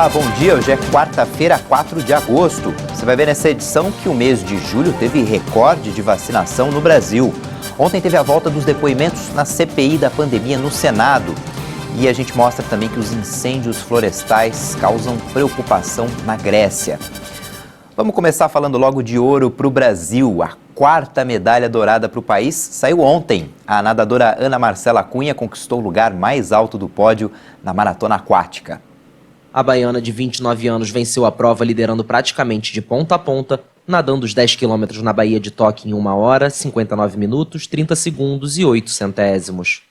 Olá, bom dia. Hoje é quarta-feira, 4 de agosto. Você vai ver nessa edição que o mês de julho teve recorde de vacinação no Brasil. Ontem teve a volta dos depoimentos na CPI da pandemia no Senado. E a gente mostra também que os incêndios florestais causam preocupação na Grécia. Vamos começar falando logo de ouro para o Brasil. A quarta medalha dourada para o país saiu ontem. A nadadora Ana Marcela Cunha conquistou o lugar mais alto do pódio na maratona aquática. A baiana de 29 anos venceu a prova liderando praticamente de ponta a ponta, nadando os 10 quilômetros na Baía de Tóquio em 1 hora, 59 minutos, 30 segundos e 8 centésimos.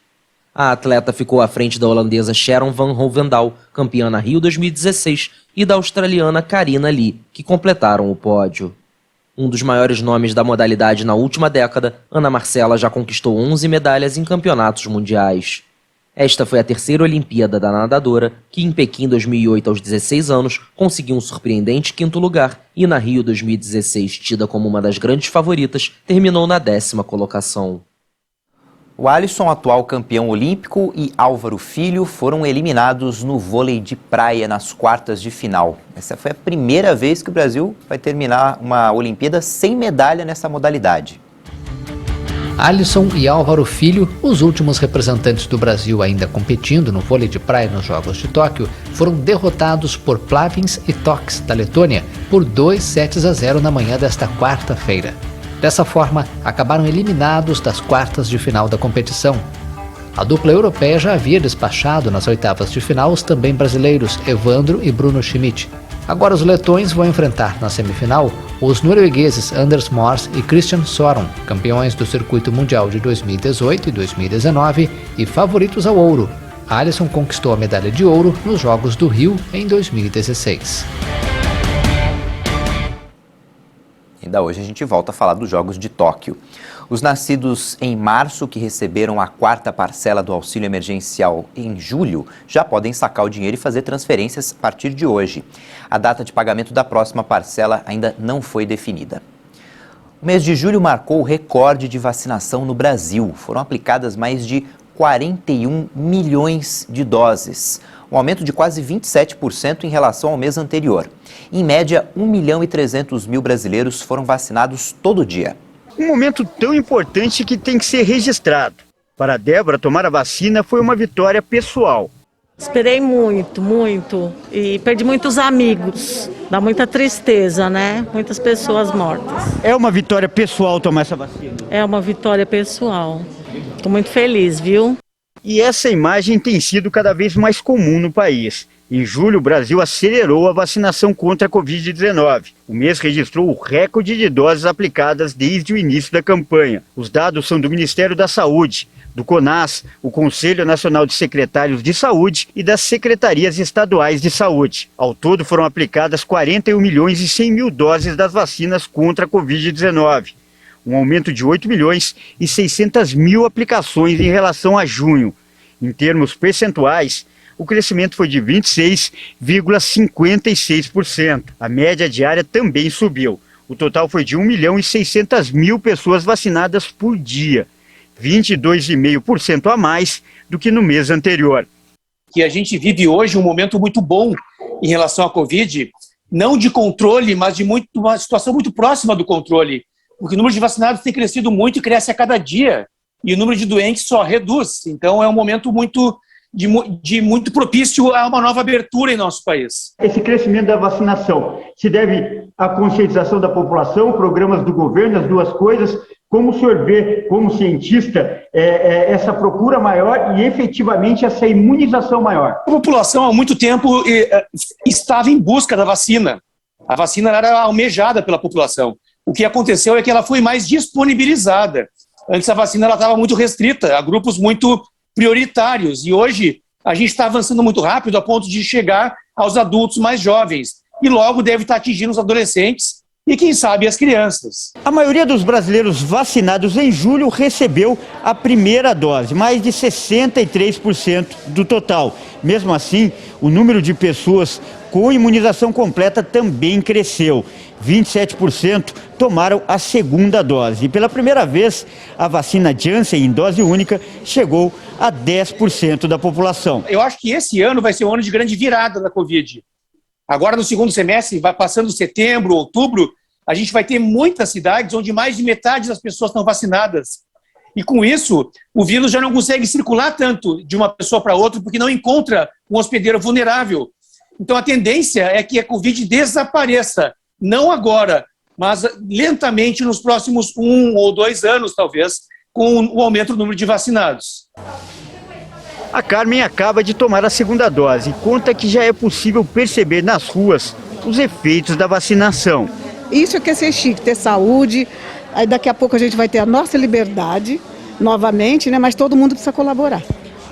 A atleta ficou à frente da holandesa Sharon van Hovendal, campeã na Rio 2016, e da australiana Karina Lee, que completaram o pódio. Um dos maiores nomes da modalidade na última década, Ana Marcela já conquistou 11 medalhas em campeonatos mundiais. Esta foi a terceira Olimpíada da nadadora, que em Pequim 2008, aos 16 anos, conseguiu um surpreendente 5º lugar e na Rio 2016, tida como uma das grandes favoritas, terminou na 10ª colocação. O Alisson, atual campeão olímpico, e Álvaro Filho foram eliminados no vôlei de praia nas quartas de final. Essa foi a primeira vez que o Brasil vai terminar uma Olimpíada sem medalha nessa modalidade. Alisson e Álvaro Filho, os últimos representantes do Brasil ainda competindo no vôlei de praia nos Jogos de Tóquio, foram derrotados por Plavins e Toks, da Letônia, por 2-0 na manhã desta quarta-feira. Dessa forma, acabaram eliminados das quartas de final da competição. A dupla europeia já havia despachado nas oitavas de final os também brasileiros Evandro e Bruno Schmidt. Agora os letões vão enfrentar na semifinal os noruegueses Anders Mors e Christian Soron, campeões do circuito mundial de 2018 e 2019 e favoritos ao ouro. Alisson conquistou a medalha de ouro nos Jogos do Rio em 2016. Ainda hoje a gente volta a falar dos Jogos de Tóquio. Os nascidos em março que receberam a 4ª parcela do auxílio emergencial em julho já podem sacar o dinheiro e fazer transferências a partir de hoje. A data de pagamento da próxima parcela ainda não foi definida. O mês de julho marcou o recorde de vacinação no Brasil. Foram aplicadas mais de 41 milhões de doses, um aumento de quase 27% em relação ao mês anterior. Em média, 1.300.000 brasileiros foram vacinados todo dia. Um momento tão importante que tem que ser registrado. Para a Débora, tomar a vacina foi uma vitória pessoal. Esperei muito e perdi muitos amigos. Dá muita tristeza, né? Muitas pessoas mortas. É uma vitória pessoal tomar essa vacina? É uma vitória pessoal. Estou muito feliz, viu? E essa imagem tem sido cada vez mais comum no país. Em julho, o Brasil acelerou a vacinação contra a Covid-19. O mês registrou o recorde de doses aplicadas desde o início da campanha. Os dados são do Ministério da Saúde, do CONAS, o Conselho Nacional de Secretários de Saúde e das Secretarias Estaduais de Saúde. Ao todo foram aplicadas 41.100.000 doses das vacinas contra a Covid-19. Um aumento de 8.600.000 aplicações em relação a junho. Em termos percentuais, o crescimento foi de 26,56%. A média diária também subiu. O total foi de 1.600.000 pessoas vacinadas por dia, 22,5% a mais do que no mês anterior. Que a gente vive hoje um momento muito bom em relação à Covid, não de controle, mas de uma situação muito próxima do controle. Porque o número de vacinados tem crescido muito e cresce a cada dia. E o número de doentes só reduz. Então é um momento muito propício a uma nova abertura em nosso país. Esse crescimento da vacinação se deve à conscientização da população, programas do governo, as duas coisas. Como o senhor vê, como cientista, essa procura maior e efetivamente essa imunização maior? A população há muito tempo estava em busca da vacina. A vacina era almejada pela população. O que aconteceu é que ela foi mais disponibilizada. Antes a vacina estava muito restrita a grupos muito prioritários e hoje a gente está avançando muito rápido a ponto de chegar aos adultos mais jovens e logo deve estar atingindo os adolescentes e quem sabe as crianças. A maioria dos brasileiros vacinados em julho recebeu a primeira dose, mais de 63% do total. Mesmo assim, o número de pessoas com imunização completa também cresceu. 27% tomaram a segunda dose. E pela primeira vez, a vacina Janssen em dose única chegou a 10% da população. Eu acho que esse ano vai ser um ano de grande virada da Covid. Agora, no segundo semestre, vai passando setembro, outubro, a gente vai ter muitas cidades onde mais de metade das pessoas estão vacinadas. E com isso, o vírus já não consegue circular tanto de uma pessoa para outra, porque não encontra um hospedeiro vulnerável. Então, a tendência é que a Covid desapareça, não agora, mas lentamente nos próximos 1 ou 2 anos, talvez, com o aumento do número de vacinados. A Carmen acaba de tomar a segunda dose e conta que já é possível perceber nas ruas os efeitos da vacinação. Isso é que é ser chique, ter saúde, aí daqui a pouco a gente vai ter a nossa liberdade novamente, né? Mas todo mundo precisa colaborar.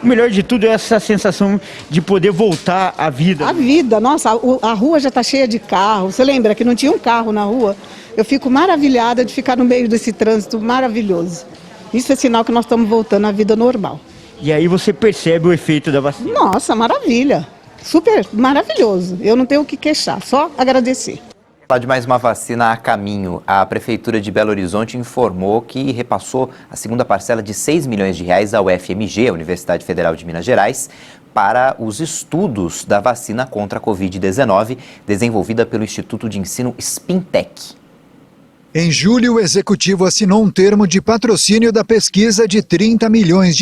O melhor de tudo é essa sensação de poder voltar à vida. A vida, nossa, a rua já está cheia de carro. Você lembra que não tinha um carro na rua? Eu fico maravilhada de ficar no meio desse trânsito maravilhoso. Isso é sinal que nós estamos voltando à vida normal. E aí você percebe o efeito da vacina. Nossa, maravilha. Super maravilhoso. Eu não tenho o que queixar, só agradecer. Falar de mais uma vacina a caminho. A Prefeitura de Belo Horizonte informou que repassou a segunda parcela de R$6 milhões ao UFMG, a Universidade Federal de Minas Gerais, para os estudos da vacina contra a Covid-19, desenvolvida pelo Instituto de Ensino Spintec. Em julho, o Executivo assinou um termo de patrocínio da pesquisa de R$30 milhões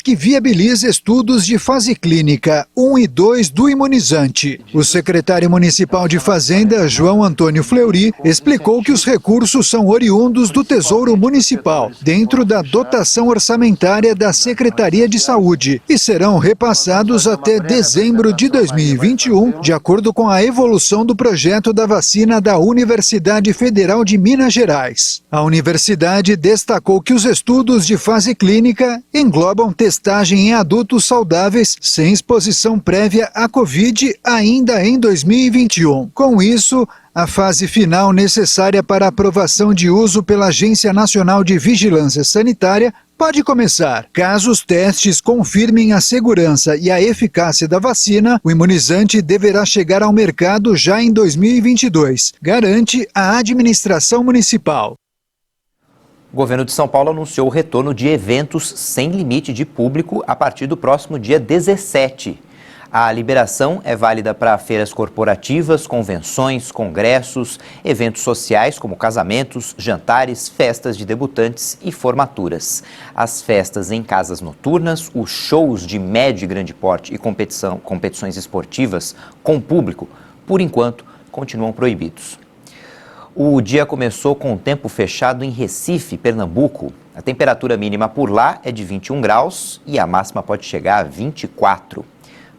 que viabiliza estudos de fase clínica 1 e 2 do imunizante. O secretário municipal de Fazenda, João Antônio Fleury, explicou que os recursos são oriundos do Tesouro Municipal, dentro da dotação orçamentária da Secretaria de Saúde, e serão repassados até dezembro de 2021, de acordo com a evolução do projeto da vacina da Universidade Federal de Minas Gerais. A universidade destacou que os estudos de fase clínica englobam testagem em adultos saudáveis sem exposição prévia à Covid ainda em 2021. Com isso, a fase final necessária para aprovação de uso pela Agência Nacional de Vigilância Sanitária pode começar. Caso os testes confirmem a segurança e a eficácia da vacina, o imunizante deverá chegar ao mercado já em 2022, garante a administração municipal. O governo de São Paulo anunciou o retorno de eventos sem limite de público a partir do próximo dia 17. A liberação é válida para feiras corporativas, convenções, congressos, eventos sociais como casamentos, jantares, festas de debutantes e formaturas. As festas em casas noturnas, os shows de médio e grande porte e competições esportivas com público, por enquanto, continuam proibidos. O dia começou com o tempo fechado em Recife, Pernambuco. A temperatura mínima por lá é de 21 graus e a máxima pode chegar a 24.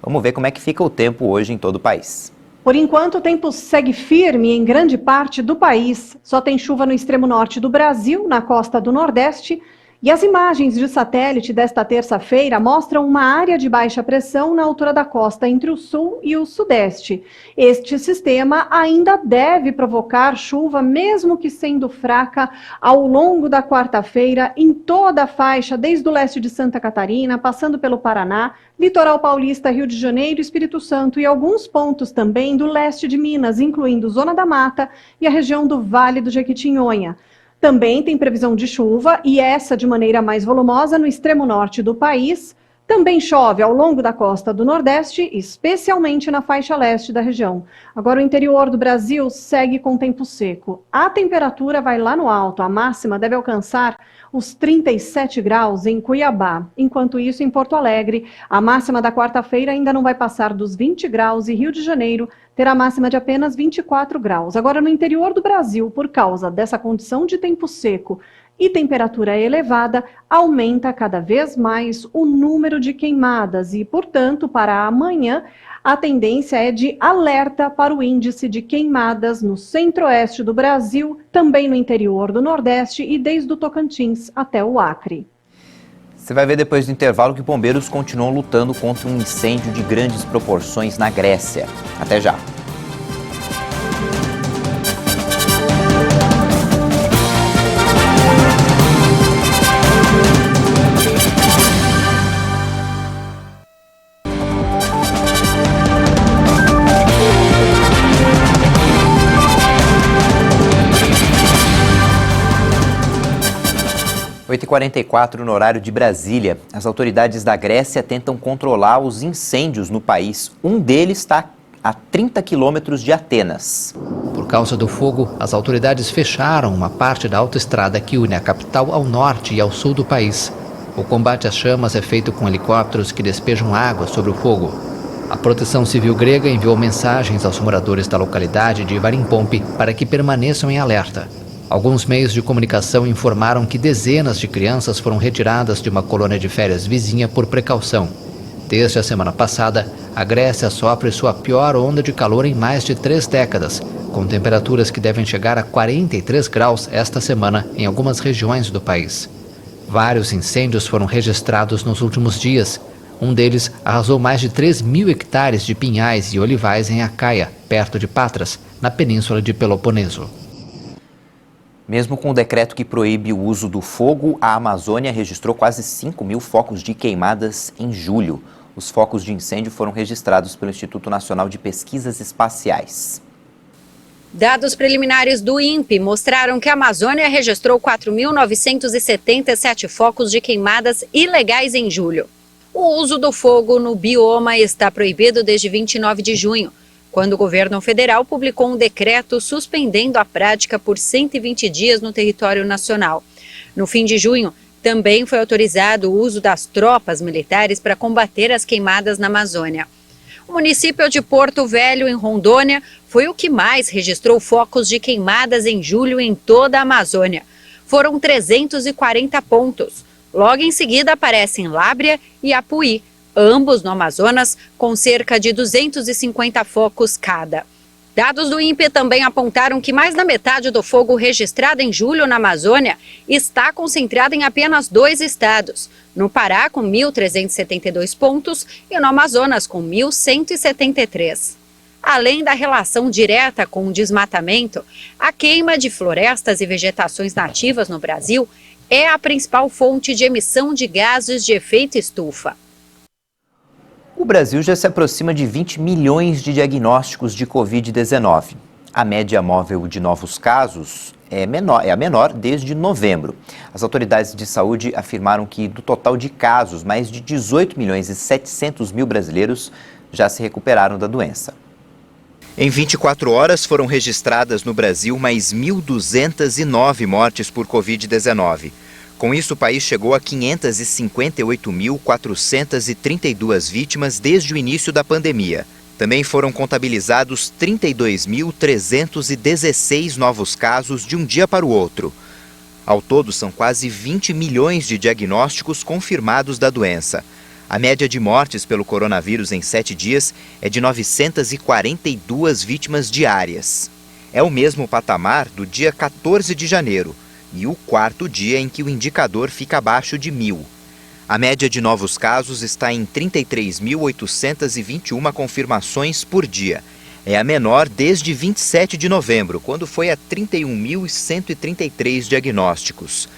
Vamos ver como é que fica o tempo hoje em todo o país. Por enquanto, o tempo segue firme em grande parte do país. Só tem chuva no extremo norte do Brasil, na costa do Nordeste. E as imagens de satélite desta terça-feira mostram uma área de baixa pressão na altura da costa entre o sul e o sudeste. Este sistema ainda deve provocar chuva, mesmo que sendo fraca, ao longo da quarta-feira em toda a faixa, desde o leste de Santa Catarina, passando pelo Paraná, litoral paulista, Rio de Janeiro, Espírito Santo e alguns pontos também do leste de Minas, incluindo Zona da Mata e a região do Vale do Jequitinhonha. Também tem previsão de chuva, e essa de maneira mais volumosa no extremo norte do país. Também chove ao longo da costa do Nordeste, especialmente na faixa leste da região. Agora o interior do Brasil segue com tempo seco. A temperatura vai lá no alto, a máxima deve alcançar os 37 graus em Cuiabá. Enquanto isso, em Porto Alegre, a máxima da quarta-feira ainda não vai passar dos 20 graus e Rio de Janeiro terá máxima de apenas 24 graus. Agora, no interior do Brasil, por causa dessa condição de tempo seco e temperatura elevada, aumenta cada vez mais o número de queimadas e, portanto, para amanhã, a tendência é de alerta para o índice de queimadas no centro-oeste do Brasil, também no interior do Nordeste e desde o Tocantins até o Acre. Você vai ver depois do intervalo que bombeiros continuam lutando contra um incêndio de grandes proporções na Grécia. Até já! Oito e 44 no horário de Brasília. As autoridades da Grécia tentam controlar os incêndios no país. Um deles está a 30 quilômetros de Atenas. Por causa do fogo, as autoridades fecharam uma parte da autoestrada que une a capital ao norte e ao sul do país. O combate às chamas é feito com helicópteros que despejam água sobre o fogo. A Proteção Civil grega enviou mensagens aos moradores da localidade de Varimpompi para que permaneçam em alerta. Alguns meios de comunicação informaram que dezenas de crianças foram retiradas de uma colônia de férias vizinha por precaução. Desde a semana passada, a Grécia sofre sua pior onda de calor em mais de 3 décadas, com temperaturas que devem chegar a 43 graus esta semana em algumas regiões do país. Vários incêndios foram registrados nos últimos dias. Um deles arrasou mais de 3.000 hectares de pinhais e olivais em Acaia, perto de Patras, na península de Peloponeso. Mesmo com o decreto que proíbe o uso do fogo, a Amazônia registrou quase 5.000 focos de queimadas em julho. Os focos de incêndio foram registrados pelo Instituto Nacional de Pesquisas Espaciais. Dados preliminares do INPE mostraram que a Amazônia registrou 4.977 focos de queimadas ilegais em julho. O uso do fogo no bioma está proibido desde 29 de junho, quando o governo federal publicou um decreto suspendendo a prática por 120 dias no território nacional. No fim de junho, também foi autorizado o uso das tropas militares para combater as queimadas na Amazônia. O município de Porto Velho, em Rondônia, foi o que mais registrou focos de queimadas em julho em toda a Amazônia. Foram 340 pontos. Logo em seguida aparecem Lábrea e Apuí, ambos no Amazonas, com cerca de 250 focos cada. Dados do INPE também apontaram que mais da metade do fogo registrado em julho na Amazônia está concentrado em apenas 2 estados, no Pará com 1.372 pontos e no Amazonas com 1.173. Além da relação direta com o desmatamento, a queima de florestas e vegetações nativas no Brasil é a principal fonte de emissão de gases de efeito estufa. O Brasil já se aproxima de 20 milhões de diagnósticos de Covid-19. A média móvel de novos casos é a menor desde novembro. As autoridades de saúde afirmaram que, do total de casos, mais de 18 milhões e 700 mil brasileiros já se recuperaram da doença. Em 24 horas foram registradas no Brasil mais 1.209 mortes por Covid-19. Com isso, o país chegou a 558.432 vítimas desde o início da pandemia. Também foram contabilizados 32.316 novos casos de um dia para o outro. Ao todo, são quase 20 milhões de diagnósticos confirmados da doença. A média de mortes pelo coronavírus em 7 dias é de 942 vítimas diárias. É o mesmo patamar do dia 14 de janeiro. E o 4º dia em que o indicador fica abaixo de 1.000. A média de novos casos está em 33.821 confirmações por dia. É a menor desde 27 de novembro, quando foi a 31.133 diagnósticos.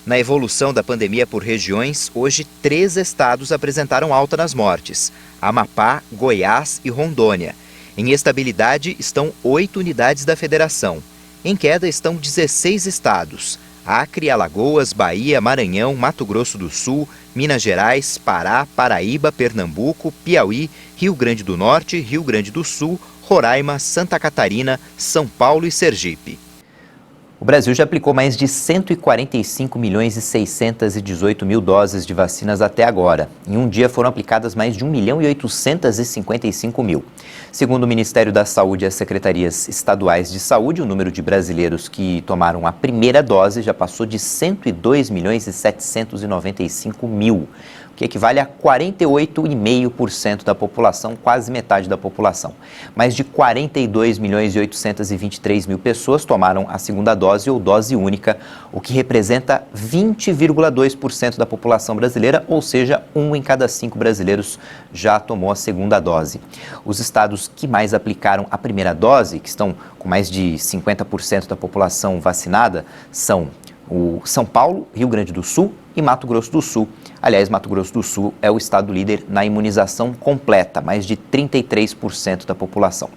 Na evolução da pandemia por regiões, hoje 3 estados apresentaram alta nas mortes: Amapá, Goiás e Rondônia. Em estabilidade estão 8 unidades da federação. Em queda estão 16 estados: Acre, Alagoas, Bahia, Maranhão, Mato Grosso do Sul, Minas Gerais, Pará, Paraíba, Pernambuco, Piauí, Rio Grande do Norte, Rio Grande do Sul, Roraima, Santa Catarina, São Paulo e Sergipe. O Brasil já aplicou mais de 145 milhões e 618 mil doses de vacinas até agora. Em um dia foram aplicadas mais de 1 milhão e 855 mil. Segundo o Ministério da Saúde e as secretarias estaduais de saúde, o número de brasileiros que tomaram a primeira dose já passou de 102 milhões e 795 mil, o que equivale a 48,5% da população, quase metade da população. Mais de 42 milhões e 823 mil pessoas tomaram a segunda dose ou dose única, o que representa 20,2% da população brasileira, ou seja, 1 em cada 5 brasileiros já tomou a segunda dose. Os estados que mais aplicaram a primeira dose, que estão com mais de 50% da população vacinada, são o São Paulo, Rio Grande do Sul e Mato Grosso do Sul. Aliás, Mato Grosso do Sul é o estado líder na imunização completa, mais de 33% da população.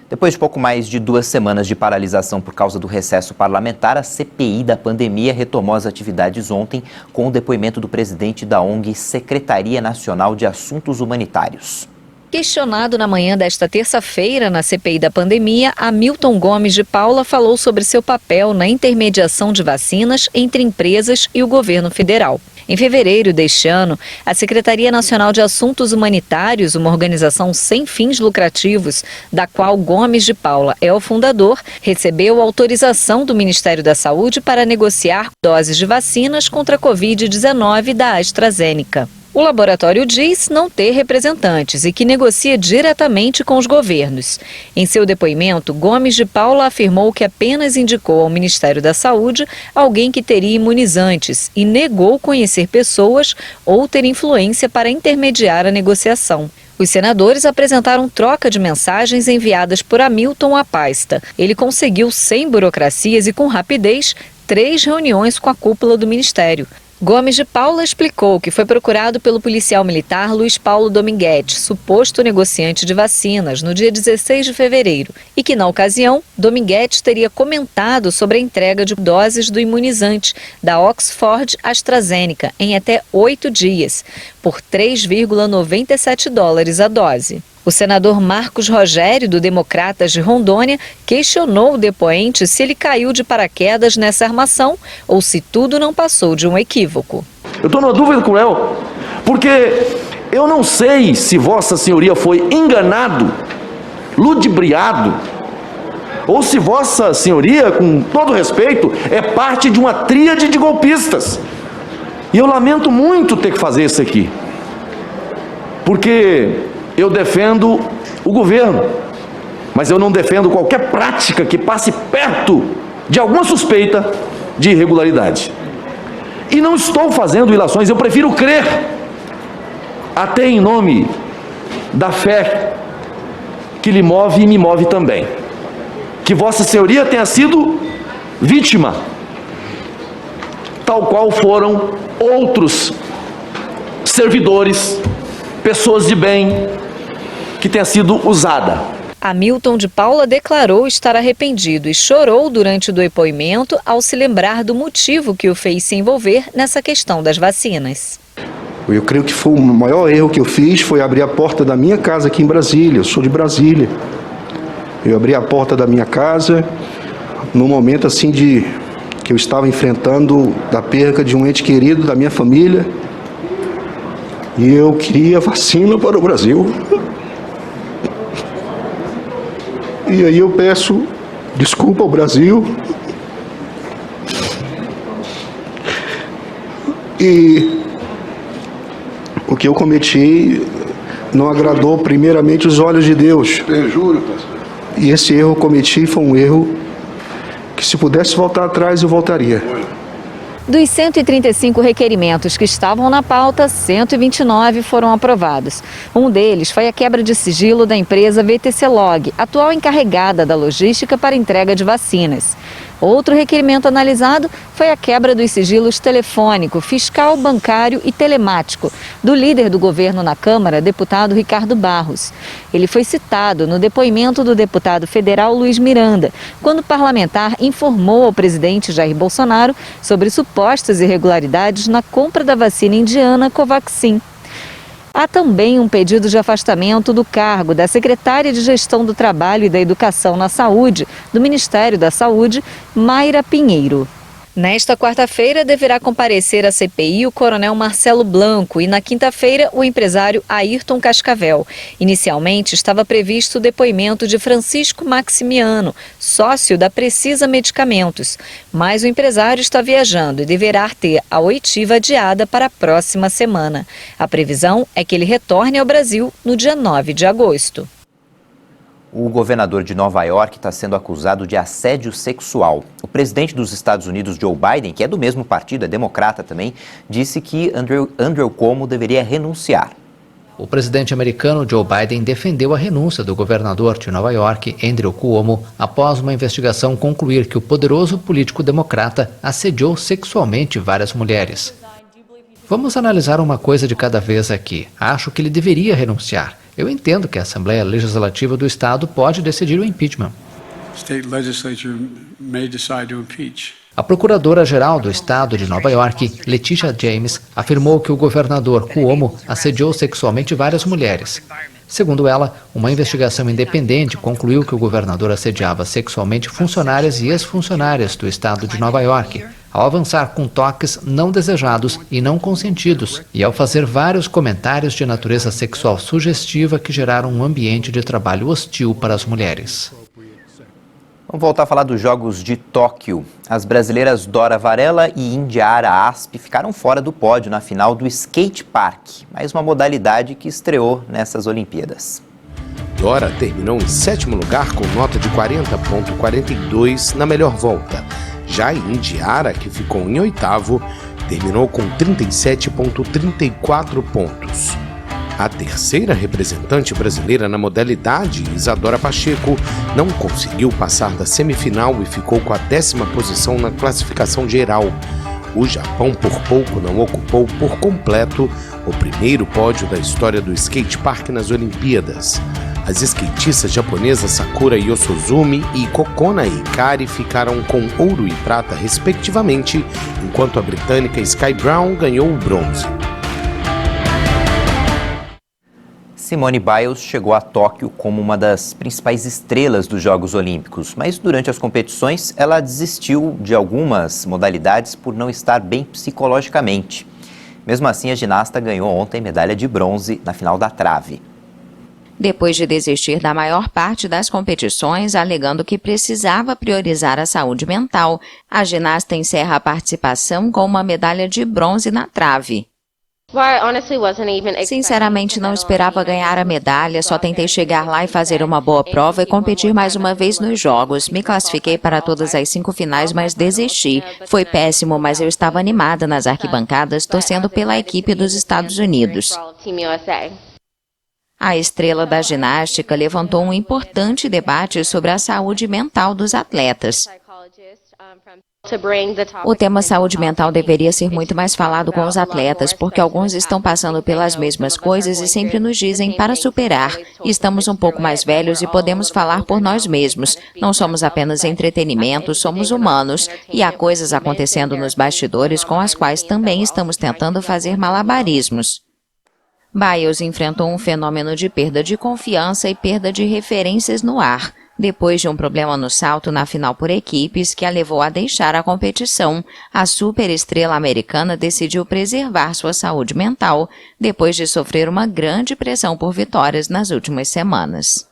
Depois de pouco mais de 2 semanas de paralisação por causa do recesso parlamentar, a CPI da pandemia retomou as atividades ontem com o depoimento do presidente da ONG Secretaria Nacional de Assuntos Humanitários. Questionado na manhã desta terça-feira na CPI da pandemia, Hamilton Gomes de Paula falou sobre seu papel na intermediação de vacinas entre empresas e o governo federal. Em fevereiro deste ano, a Secretaria Nacional de Assuntos Humanitários, uma organização sem fins lucrativos, da qual Gomes de Paula é o fundador, recebeu autorização do Ministério da Saúde para negociar doses de vacinas contra a Covid-19 da AstraZeneca. O laboratório diz não ter representantes e que negocia diretamente com os governos. Em seu depoimento, Gomes de Paula afirmou que apenas indicou ao Ministério da Saúde alguém que teria imunizantes e negou conhecer pessoas ou ter influência para intermediar a negociação. Os senadores apresentaram troca de mensagens enviadas por Hamilton à pasta. Ele conseguiu, sem burocracias e com rapidez, 3 reuniões com a cúpula do Ministério. Gomes de Paula explicou que foi procurado pelo policial militar Luiz Paulo Dominguete, suposto negociante de vacinas, no dia 16 de fevereiro, e que, na ocasião, Dominguete teria comentado sobre a entrega de doses do imunizante da Oxford AstraZeneca em até 8 dias, por $3,97 a dose. O senador Marcos Rogério, do Democratas de Rondônia, questionou o depoente se ele caiu de paraquedas nessa armação ou se tudo não passou de um equívoco. Eu estou numa dúvida com ele, porque eu não sei se Vossa Senhoria foi enganado, ludibriado, ou se Vossa Senhoria, com todo respeito, é parte de uma tríade de golpistas. E eu lamento muito ter que fazer isso aqui, porque eu defendo o governo, mas eu não defendo qualquer prática que passe perto de alguma suspeita de irregularidade. E não estou fazendo ilações, eu prefiro crer, até em nome da fé que lhe move e me move também, que Vossa Senhoria tenha sido vítima, tal qual foram outros servidores, pessoas de bem, que tenha sido usada. Hamilton de Paula declarou estar arrependido e chorou durante o depoimento ao se lembrar do motivo que o fez se envolver nessa questão das vacinas. Eu creio que foi o maior erro que eu fiz, foi abrir a porta da minha casa aqui em Brasília. Eu sou de Brasília. Eu abri a porta da minha casa no momento assim que eu estava enfrentando a perda de um ente querido da minha família. E eu queria vacina para o Brasil. E aí eu peço desculpa ao Brasil. E o que eu cometi não agradou primeiramente os olhos de Deus. Eu juro, pastor. E esse erro que eu cometi foi um erro que, se pudesse voltar atrás, eu voltaria. Dos 135 requerimentos que estavam na pauta, 129 foram aprovados. Um deles foi a quebra de sigilo da empresa VTC Log, atual encarregada da logística para entrega de vacinas. Outro requerimento analisado foi a quebra dos sigilos telefônico, fiscal, bancário e telemático do líder do governo na Câmara, deputado Ricardo Barros. Ele foi citado no depoimento do deputado federal Luiz Miranda, quando o parlamentar informou ao presidente Jair Bolsonaro sobre supostas irregularidades na compra da vacina indiana Covaxin. Há também um pedido de afastamento do cargo da secretária de Gestão do Trabalho e da Educação na Saúde, do Ministério da Saúde, Mayra Pinheiro. Nesta quarta-feira, deverá comparecer à CPI o coronel Marcelo Blanco e, na quinta-feira, o empresário Ayrton Cascavel. Inicialmente, estava previsto o depoimento de Francisco Maximiano, sócio da Precisa Medicamentos. Mas o empresário está viajando e deverá ter a oitiva adiada para a próxima semana. A previsão é que ele retorne ao Brasil no dia 9 de agosto. O governador de Nova York está sendo acusado de assédio sexual. O presidente dos Estados Unidos, Joe Biden, que é do mesmo partido, é democrata também, disse que Andrew Cuomo deveria renunciar. O presidente americano Joe Biden defendeu a renúncia do governador de Nova York, Andrew Cuomo, após uma investigação concluir que o poderoso político democrata assediou sexualmente várias mulheres. Vamos analisar uma coisa de cada vez aqui. Acho que ele deveria renunciar. Eu entendo que a Assembleia Legislativa do Estado pode decidir o impeachment. A Procuradora-Geral do Estado de Nova York, Letitia James, afirmou que o governador Cuomo assediou sexualmente várias mulheres. Segundo ela, uma investigação independente concluiu que o governador assediava sexualmente funcionárias e ex-funcionárias do estado de Nova York, ao avançar com toques não desejados e não consentidos, e ao fazer vários comentários de natureza sexual sugestiva que geraram um ambiente de trabalho hostil para as mulheres. Vamos voltar a falar dos Jogos de Tóquio. As brasileiras Dora Varela e Indiara Asp ficaram fora do pódio na final do skate park, mais uma modalidade que estreou nessas Olimpíadas. Dora terminou em 7º lugar com nota de 40,42 na melhor volta. Já Indiara, que ficou em 8º, terminou com 37,34 pontos. A terceira representante brasileira na modalidade, Isadora Pacheco, não conseguiu passar da semifinal e ficou com a 10ª posição na classificação geral. O Japão por pouco não ocupou por completo o primeiro pódio da história do skate park nas Olimpíadas. As skatistas japonesas Sakura Yosozumi e Kokona Hikari ficaram com ouro e prata respectivamente, enquanto a britânica Sky Brown ganhou o bronze. Simone Biles chegou a Tóquio como uma das principais estrelas dos Jogos Olímpicos, mas durante as competições ela desistiu de algumas modalidades por não estar bem psicologicamente. Mesmo assim, a ginasta ganhou ontem medalha de bronze na final da trave. Depois de desistir da maior parte das competições, alegando que precisava priorizar a saúde mental, a ginasta encerra a participação com uma medalha de bronze na trave. Sinceramente, não esperava ganhar a medalha, só tentei chegar lá e fazer uma boa prova e competir mais uma vez nos Jogos. Me classifiquei para todas as 5 finais, mas desisti. Foi péssimo, mas eu estava animada nas arquibancadas, torcendo pela equipe dos Estados Unidos. A estrela da ginástica levantou um importante debate sobre a saúde mental dos atletas. O tema saúde mental deveria ser muito mais falado com os atletas, porque alguns estão passando pelas mesmas coisas e sempre nos dizem para superar. Estamos um pouco mais velhos e podemos falar por nós mesmos. Não somos apenas entretenimento, somos humanos. E há coisas acontecendo nos bastidores com as quais também estamos tentando fazer malabarismos. Biles enfrentou um fenômeno de perda de confiança e perda de referências no ar. Depois de um problema no salto na final por equipes que a levou a deixar a competição, a superestrela americana decidiu preservar sua saúde mental depois de sofrer uma grande pressão por vitórias nas últimas semanas.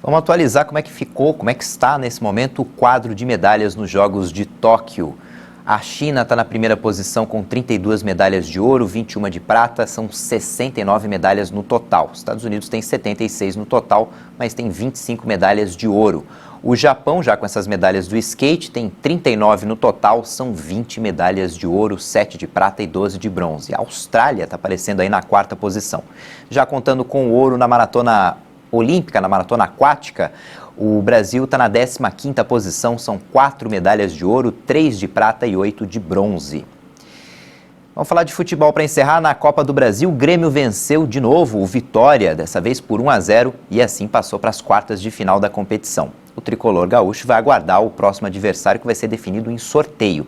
Vamos atualizar como é que está nesse momento o quadro de medalhas nos Jogos de Tóquio. A China está na primeira posição com 32 medalhas de ouro, 21 de prata, são 69 medalhas no total. Os Estados Unidos tem 76 no total, mas tem 25 medalhas de ouro. O Japão, já com essas medalhas do skate, tem 39 no total, são 20 medalhas de ouro, 7 de prata e 12 de bronze. A Austrália está aparecendo aí na 4ª posição. Já contando com o ouro na maratona olímpica, na maratona aquática, o Brasil está na 15ª posição, são 4 medalhas de ouro, 3 de prata e 8 de bronze. Vamos falar de futebol para encerrar. Na Copa do Brasil, o Grêmio venceu de novo o Vitória, dessa vez por 1-0, e assim passou para as quartas de final da competição. O tricolor gaúcho vai aguardar o próximo adversário, que vai ser definido em sorteio.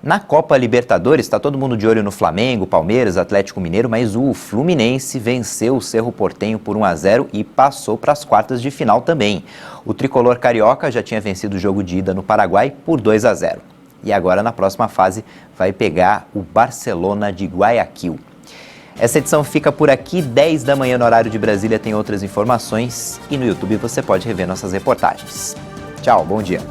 Na Copa Libertadores, está todo mundo de olho no Flamengo, Palmeiras, Atlético Mineiro, mas o Fluminense venceu o Cerro Porteño por 1-0 e passou para as quartas de final também. O tricolor carioca já tinha vencido o jogo de ida no Paraguai por 2-0. E agora, na próxima fase, vai pegar o Barcelona de Guayaquil. Essa edição fica por aqui, 10 da manhã no horário de Brasília tem outras informações e no YouTube você pode rever nossas reportagens. Tchau, bom dia.